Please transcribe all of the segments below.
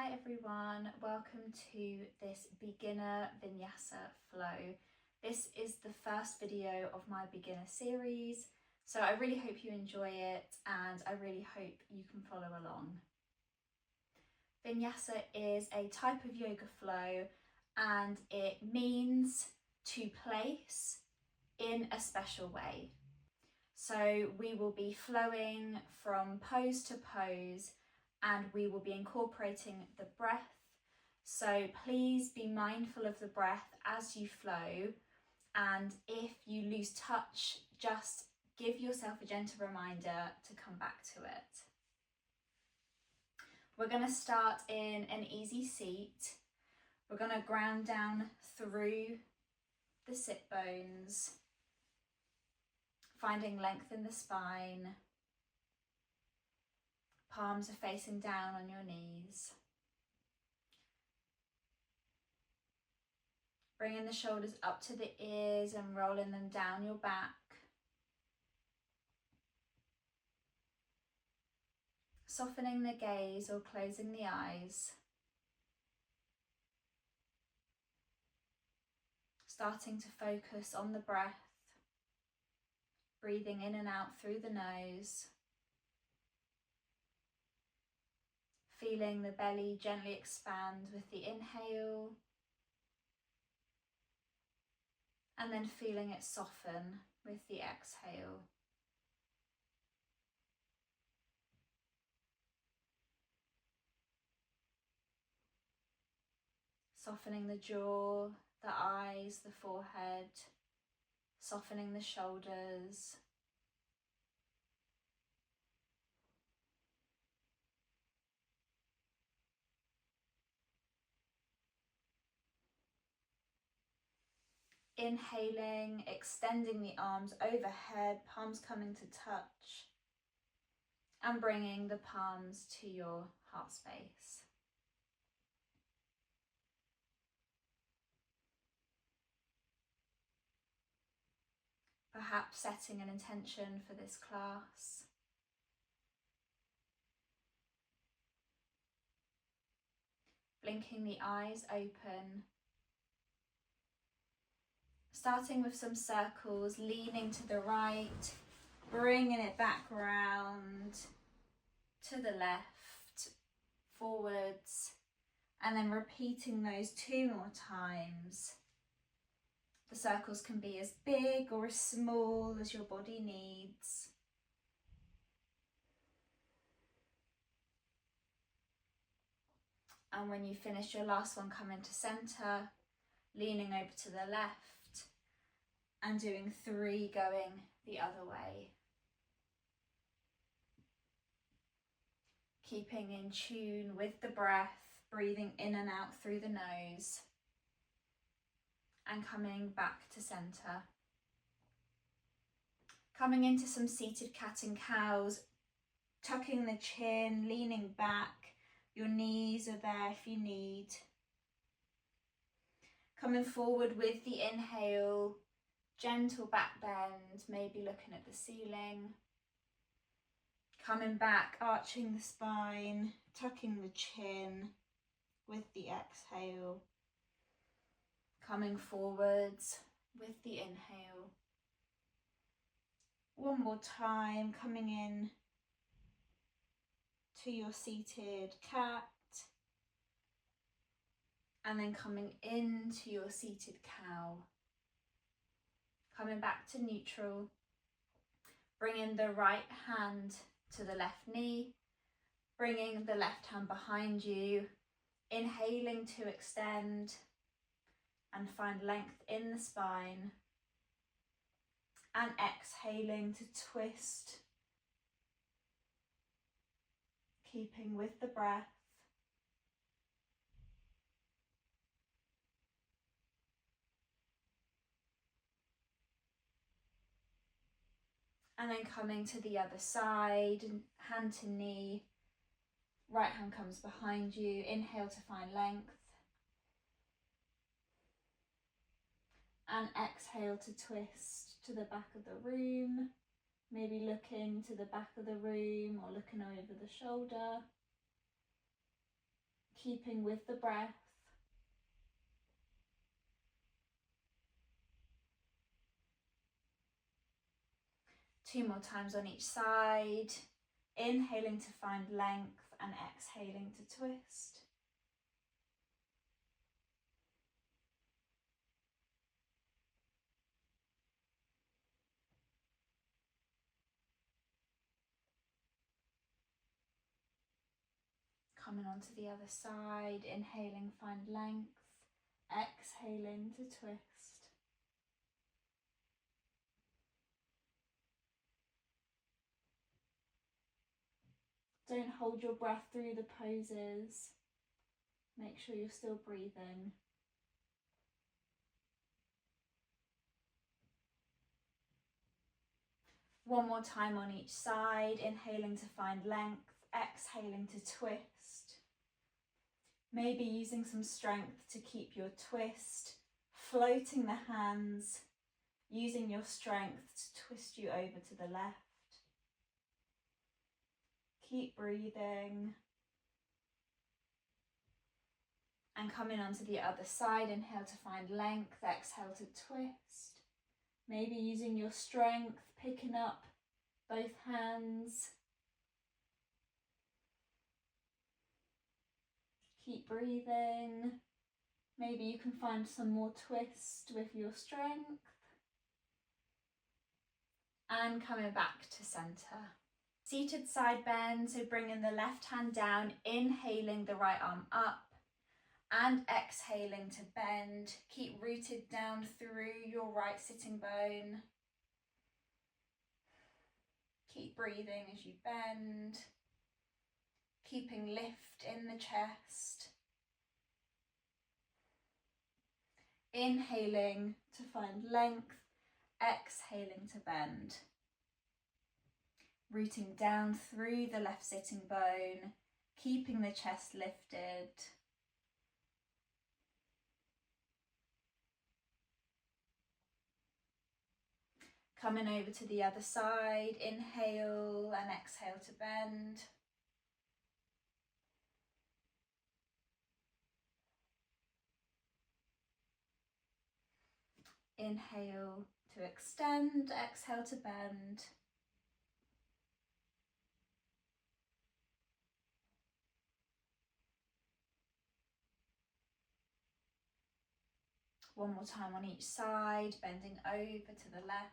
Hi everyone, welcome to this Beginner Vinyasa Flow. This is the first video of my beginner series, so I really hope you enjoy it and I really hope you can follow along. Vinyasa is a type of yoga flow and it means to place in a special way. So we will be flowing from pose to pose and we will be incorporating the breath. So please be mindful of the breath as you flow, and if you lose touch, just give yourself a gentle reminder to come back to it. We're going to start in an easy seat. We're going to ground down through the sit bones, finding length in the spine. Palms are facing down on your knees. Bringing the shoulders up to the ears and rolling them down your back. Softening the gaze or closing the eyes. Starting to focus on the breath. Breathing in and out through the nose. Feeling the belly gently expand with the inhale. And then feeling it soften with the exhale. Softening the jaw, the eyes, the forehead, softening the shoulders. Inhaling, extending the arms overhead, palms coming to touch, and bringing the palms to your heart space. Perhaps setting an intention for this class. Blinking the eyes open. Starting with some circles, leaning to the right, bringing it back round to the left, forwards, and then repeating those 2 more times. The circles can be as big or as small as your body needs. And when you finish your last one, come into center, leaning over to the left, and doing 3 going the other way. Keeping in tune with the breath, breathing in and out through the nose, and coming back to center. Coming into some seated cat and cows, tucking the chin, leaning back. Your knees are there if you need. Coming forward with the inhale, gentle back bend, maybe looking at the ceiling. Coming back, arching the spine, tucking the chin with the exhale. Coming forwards with the inhale. One more time, coming in to your seated cat. And then coming into your seated cow. Coming back to neutral. Bringing the right hand to the left knee. Bringing the left hand behind you. Inhaling to extend and find length in the spine. And exhaling to twist. Keeping with the breath. And then coming to the other side, hand to knee, right hand comes behind you, inhale to find length. And exhale to twist to the back of the room, maybe looking to the back of the room or looking over the shoulder. keeping with the breath. Two more times on each side, inhaling to find length and exhaling to twist. Coming onto the other side, inhaling, find length, exhaling to twist. Don't hold your breath through the poses. Make sure you're still breathing. One more time on each side, inhaling to find length, exhaling to twist. Maybe using some strength to keep your twist, floating the hands, using your strength to twist you over to the left. Keep breathing. And coming onto the other side, inhale to find length, exhale to twist. Maybe using your strength, picking up both hands. Keep breathing. Maybe you can find some more twist with your strength. And coming back to center. Seated side bend, so bringing the left hand down, inhaling the right arm up and exhaling to bend. Keep rooted down through your right sitting bone. Keep breathing as you bend, keeping lift in the chest. Inhaling to find length, exhaling to bend. Rooting down through the left sitting bone, keeping the chest lifted. Coming over to the other side, inhale and exhale to bend. Inhale to extend, exhale to bend. One more time on each side, bending over to the left.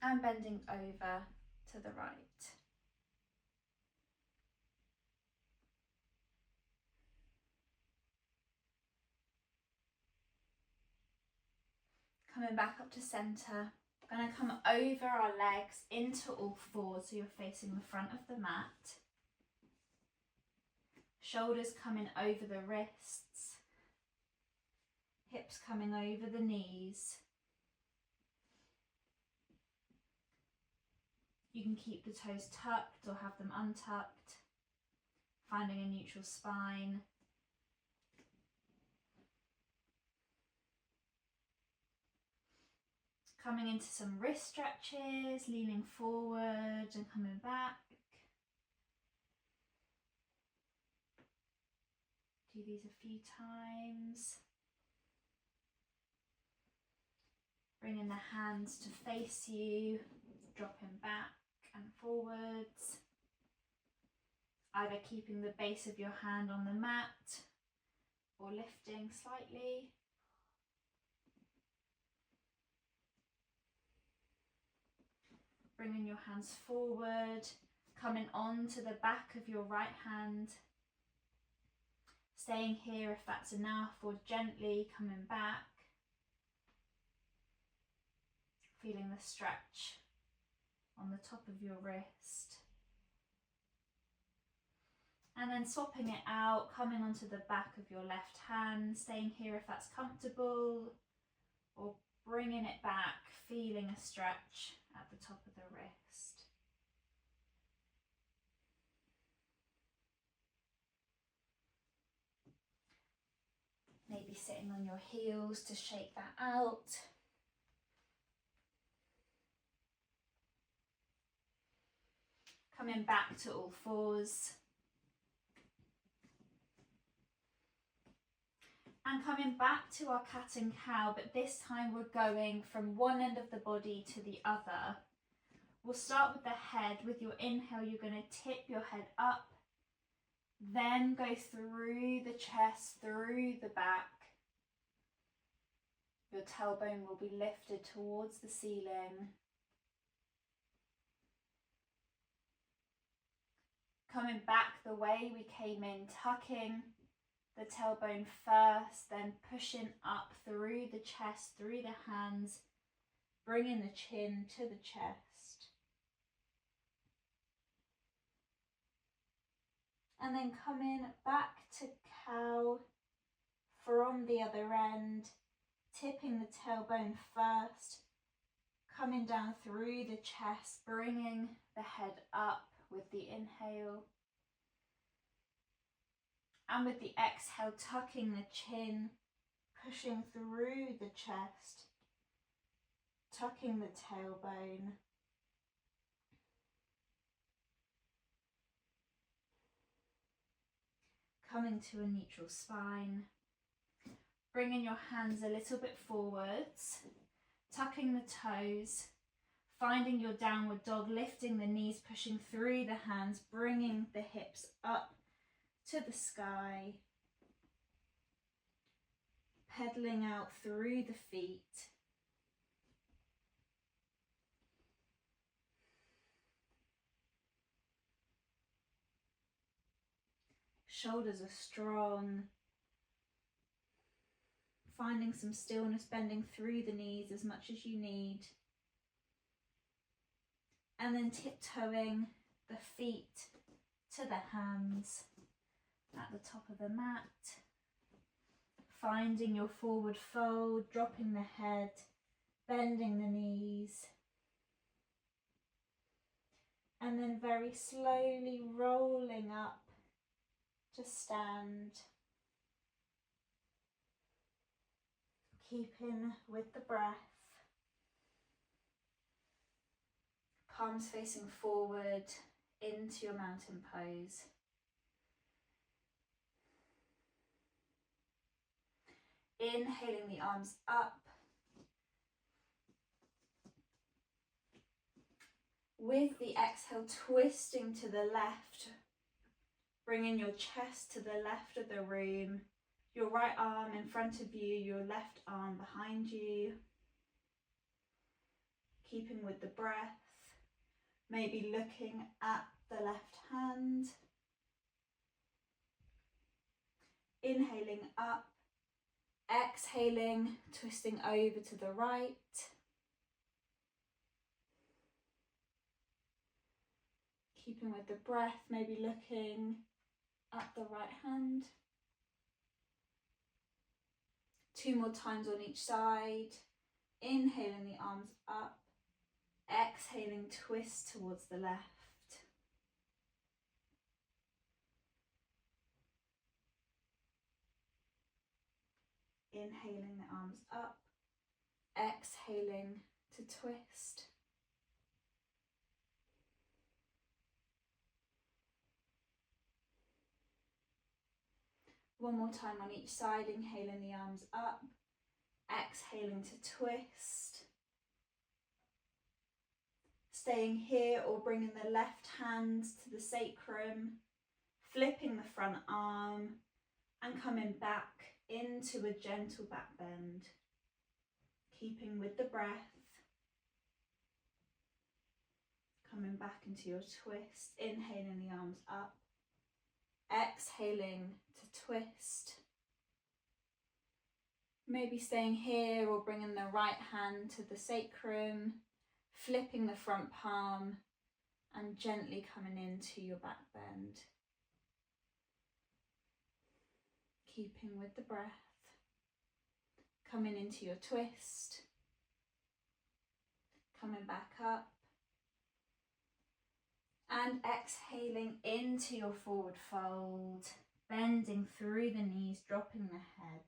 And bending over to the right. Coming back up to center. We're going to come over our legs into all fours, so you're facing the front of the mat. Shoulders coming over the wrists. Hips coming over the knees. You can keep the toes tucked or have them untucked, finding a neutral spine. Coming into some wrist stretches, leaning forward and coming back. Do these a few times. Bringing the hands to face you, dropping back and forwards. Either keeping the base of your hand on the mat or lifting slightly. Bringing your hands forward, coming onto the back of your right hand. Staying here if that's enough, or gently coming back. Feeling the stretch on the top of your wrist. And then swapping it out, coming onto the back of your left hand, staying here if that's comfortable, or bringing it back, feeling a stretch at the top of the wrist. Maybe sitting on your heels to shake that out. Coming back to all fours. And coming back to our cat and cow, but this time we're going from one end of the body to the other. We'll start with the head. With your inhale, you're going to tip your head up, then go through the chest, through the back. Your tailbone will be lifted towards the ceiling. Coming back the way we came in, tucking the tailbone first, then pushing up through the chest, through the hands, bringing the chin to the chest. And then coming back to cow from the other end, tipping the tailbone first, coming down through the chest, bringing the head up with the inhale. And with the exhale, tucking the chin, pushing through the chest, tucking the tailbone. Coming to a neutral spine. Bringing your hands a little bit forwards, tucking the toes, finding your downward dog, lifting the knees, pushing through the hands, bringing the hips up to the sky, pedaling out through the feet. Shoulders are strong. Finding some stillness, bending through the knees as much as you need. And then tiptoeing the feet to the hands at the top of the mat. Finding your forward fold, dropping the head, bending the knees. And then very slowly rolling up to stand. Keeping with the breath. Palms facing forward into your mountain pose. Inhaling the arms up. With the exhale, twisting to the left, bringing your chest to the left of the room. Your right arm in front of you, your left arm behind you. Keeping with the breath, maybe looking at the left hand. Inhaling up, exhaling, twisting over to the right. Keeping with the breath, maybe looking at the right hand. 2 more times on each side. Inhaling the arms up. Exhaling, twist towards the left. Inhaling the arms up. Exhaling to twist. One more time on each side, inhaling the arms up, exhaling to twist. Staying here or bringing the left hand to the sacrum, flipping the front arm and coming back into a gentle back bend. Keeping with the breath. Coming back into your twist, inhaling the arms up, exhaling to twist. Maybe staying here or bringing the right hand to the sacrum, flipping the front palm and gently coming into your back bend. Keeping with the breath. Coming into your twist. Coming back up. And exhaling into your forward fold, bending through the knees, dropping the head.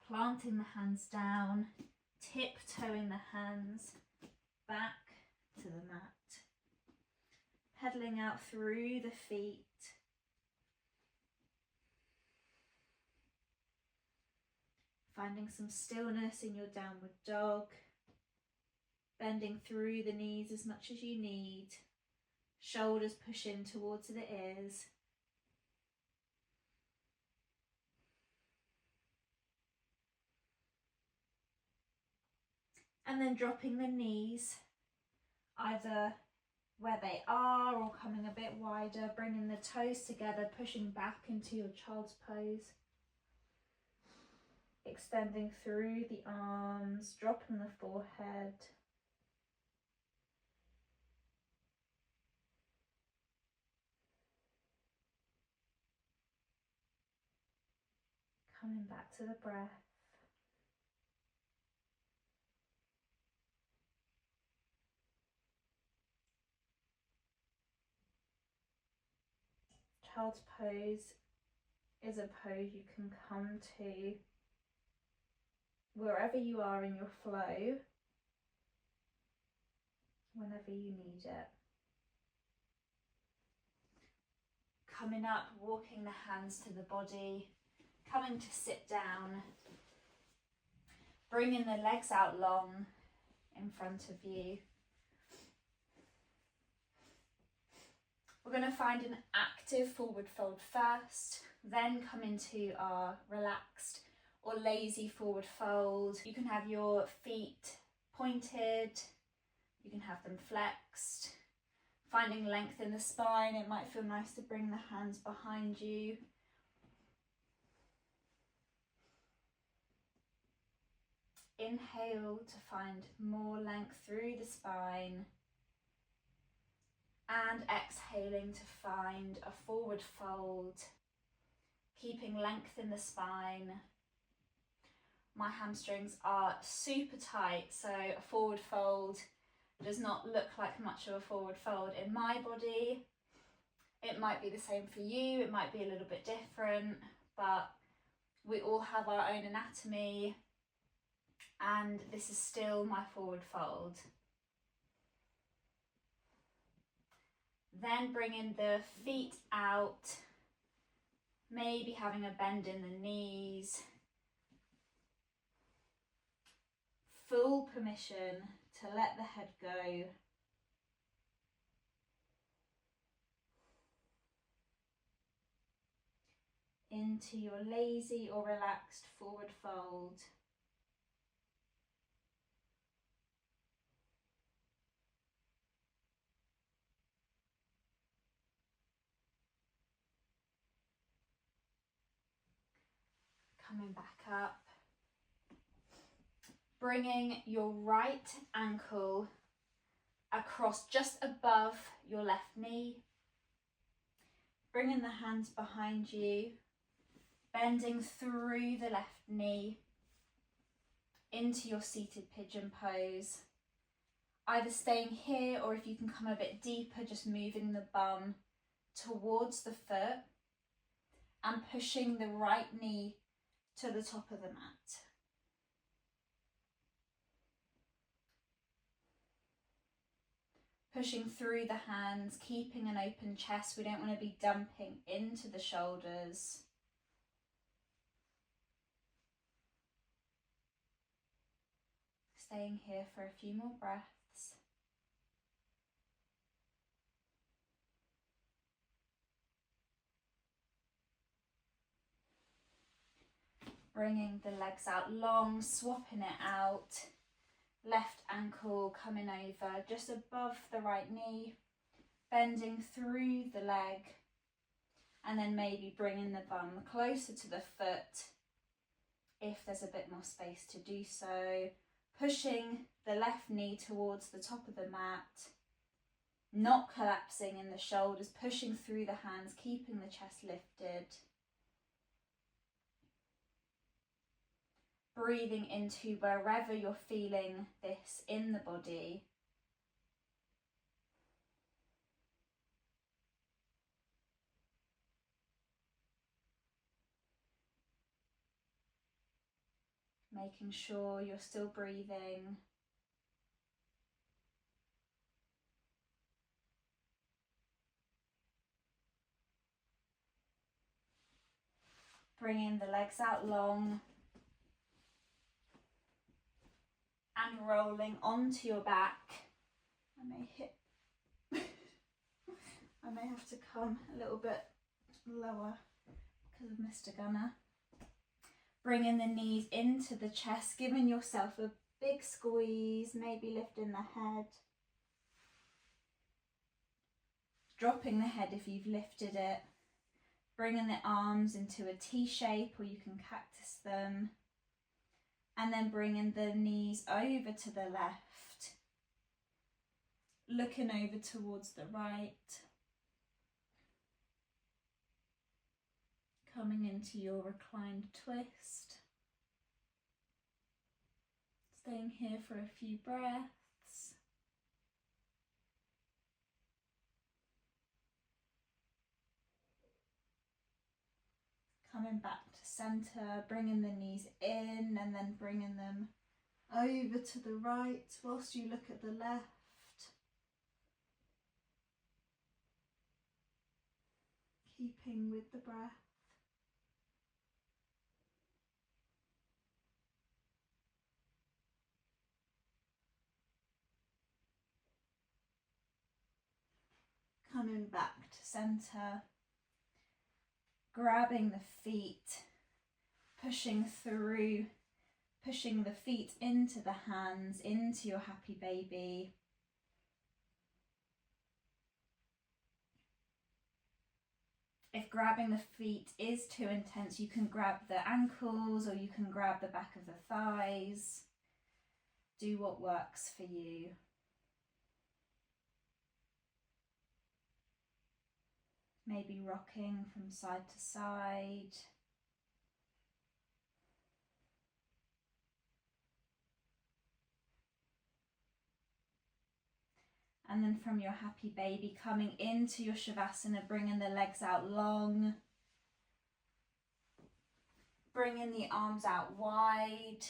Planting the hands down, tiptoeing the hands back to the mat. Pedaling out through the feet. Finding some stillness in your downward dog. Bending through the knees as much as you need. Shoulders push in towards the ears. And then dropping the knees, either where they are or coming a bit wider, bringing the toes together, pushing back into your child's pose. Extending through the arms, dropping the forehead. Coming back to the breath. Child's pose is a pose you can come to wherever you are in your flow, whenever you need it. Coming up, walking the hands to the body, coming to sit down, bringing the legs out long in front of you. We're going to find an active forward fold first, then come into our relaxed or lazy forward fold. You can have your feet pointed, you can have them flexed. Finding length in the spine, it might feel nice to bring the hands behind you. Inhale to find more length through the spine. And exhaling to find a forward fold, keeping length in the spine. My hamstrings are super tight, so a forward fold does not look like much of a forward fold in my body. It might be the same for you, it might be a little bit different, but we all have our own anatomy, and this is still my forward fold. Then bringing the feet out, maybe having a bend in the knees. Full permission to let the head go. Into your lazy or relaxed forward fold. Coming back up, bringing your right ankle across just above your left knee, bringing the hands behind you, bending through the left knee into your seated pigeon pose, either staying here or if you can come a bit deeper, just moving the bum towards the foot and pushing the right knee to the top of the mat. Pushing through the hands, keeping an open chest. We don't want to be dumping into the shoulders. Staying here for a few more breaths. Bringing the legs out long, swapping it out. Left ankle coming over just above the right knee, bending through the leg, and then maybe bringing the bum closer to the foot if there's a bit more space to do so. Pushing the left knee towards the top of the mat, not collapsing in the shoulders, pushing through the hands, keeping the chest lifted. Breathing into wherever you're feeling this in the body. Making sure you're still breathing. Bringing the legs out long and rolling onto your back. I may have to come a little bit lower because of Mr. Gunner. Bringing the knees into the chest, giving yourself a big squeeze, maybe lifting the head. Dropping the head if you've lifted it. Bringing the arms into a T shape, or you can cactus them. And then bringing the knees over to the left. Looking over towards the right. Coming into your reclined twist. Staying here for a few breaths. Coming back to centre, bringing the knees in and then bringing them over to the right whilst you look at the left. Keeping with the breath. Coming back to centre. Grabbing the feet, pushing through, pushing the feet into the hands, into your happy baby. If grabbing the feet is too intense, you can grab the ankles or you can grab the back of the thighs. Do what works for you. Maybe rocking from side to side. And then from your happy baby, coming into your Shavasana, bringing the legs out long. Bringing the arms out wide.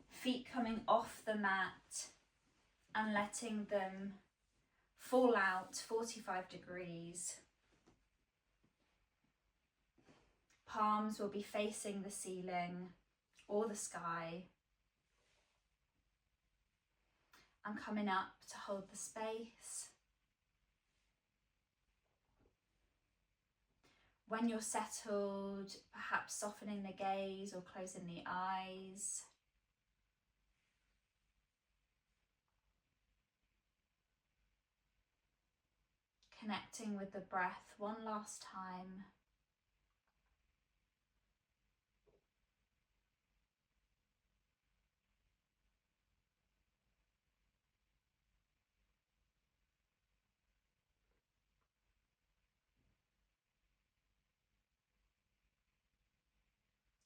Feet coming off the mat and letting them fall out 45 degrees. Palms will be facing the ceiling or the sky. And coming up to hold the space. When you're settled, perhaps softening the gaze or closing the eyes. Connecting with the breath one last time.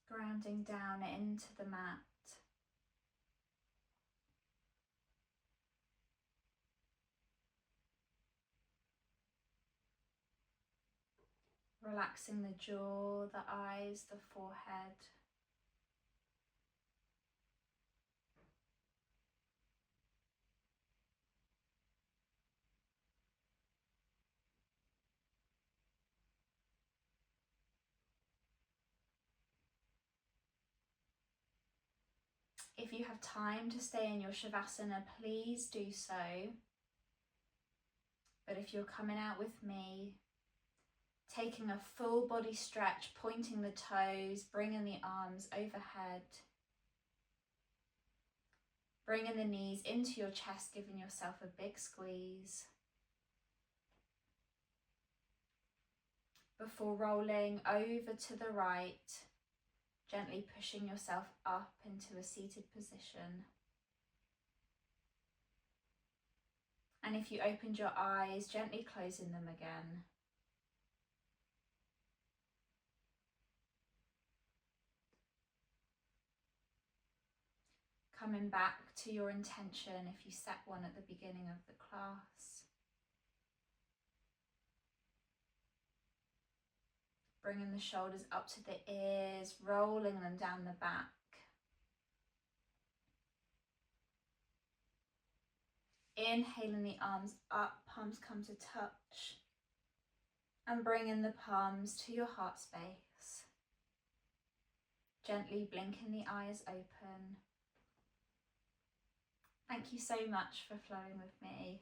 Grounding down into the mat. Relaxing the jaw, the eyes, the forehead. If you have time to stay in your Shavasana, please do so. But if you're coming out with me, taking a full body stretch, pointing the toes, bringing the arms overhead. Bringing the knees into your chest, giving yourself a big squeeze. Before rolling over to the right, gently pushing yourself up into a seated position. And if you opened your eyes, gently closing them again. Coming back to your intention if you set one at the beginning of the class. Bringing the shoulders up to the ears, rolling them down the back. Inhaling the arms up, palms come to touch. And bringing the palms to your heart space. Gently blinking the eyes open. Thank you so much for flowing with me.